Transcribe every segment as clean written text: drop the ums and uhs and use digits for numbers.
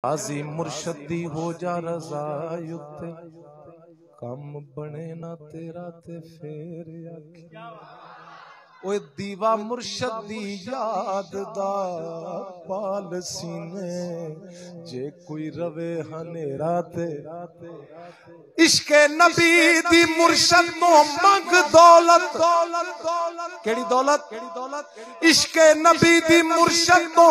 राजी मुर्शद दी हो जा रजा उत्ते कम बने ना तेरा ते फेर आखी ओए दीवा मुर्शद दी याद दा पाल सीने जे कोई रवे हनेरा ते इश्के नबी दी मुर्शद तो मंग दौलत केड़ी दौलत इश्के नबी दी मुर्शद तो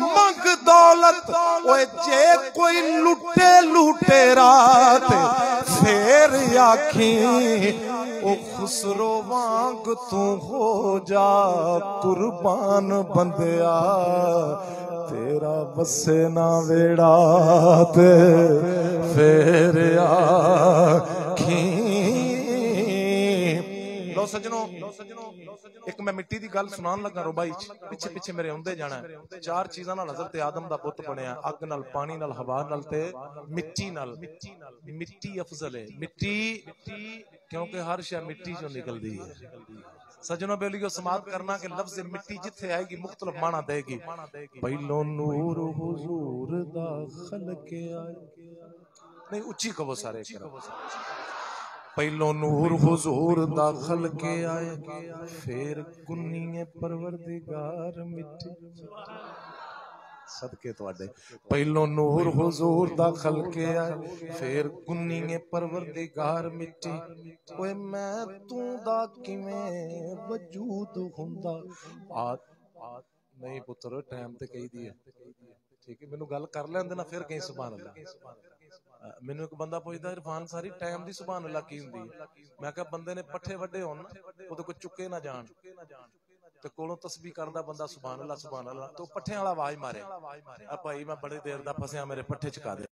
मंग दौलत ओए जे कोई लुटे लूटे रात फेर आखी ओ खुसरो वांग तू हो जा कुर्बान बंदिया तेरा बसे ना वेड़ा ते फेर आखी। लो सजनों एक मैं मिट्टी दी गल सुनान लगा रुबाई पिछे पिछे मेरे आउंदे जाना है। चार चीज़ां नाल हज़रत आदम दा पुत बनया अग नाल पानी नाल हवा नाल ते मिट्टी नाल। मिट्टी अफजल है मिट्टी क्योंकि हर शय मिट्टी चो निकलदी है। सजनों बेलियो समाप्त करना कि लफ्ज़ मिट्टी जिथे आएगी मुख्तलिफ माना देगी। पहलो नूर हुजूर दा खलके आए नहीं उच्ची कहो सारे पहलो नूर हुजूर दा खलके आए फिर कुन्नीए परवरदिगार मिट्टी सदके तुहाडे पहलो नूर हुजूर दा खलके आए फिर कुन्नीए परवरदिगार मिट्टी ओए मैं तू दा किवें वजूद हुंदा नहीं पुत्र टाइम ते कही दी है ठीक है मैनू गल कर लैंदे ना फिर कहीं सुभान अल्लाह। मैनू एक बंदा पुछदा इरफान सारी टाइम दी सुभान अल्लाह की हुंदी है मैं कहा बंदे ने पट्ठे वड्डे होण ओदे कोई चुके ना जान ते कोलों तस्बीह करदा बंदा सुभान अल्लाह तो पट्ठे वाला आवाज मारे आ भाई मैं बड़ी देर दा फसिया मेरे पट्ठे चका दे।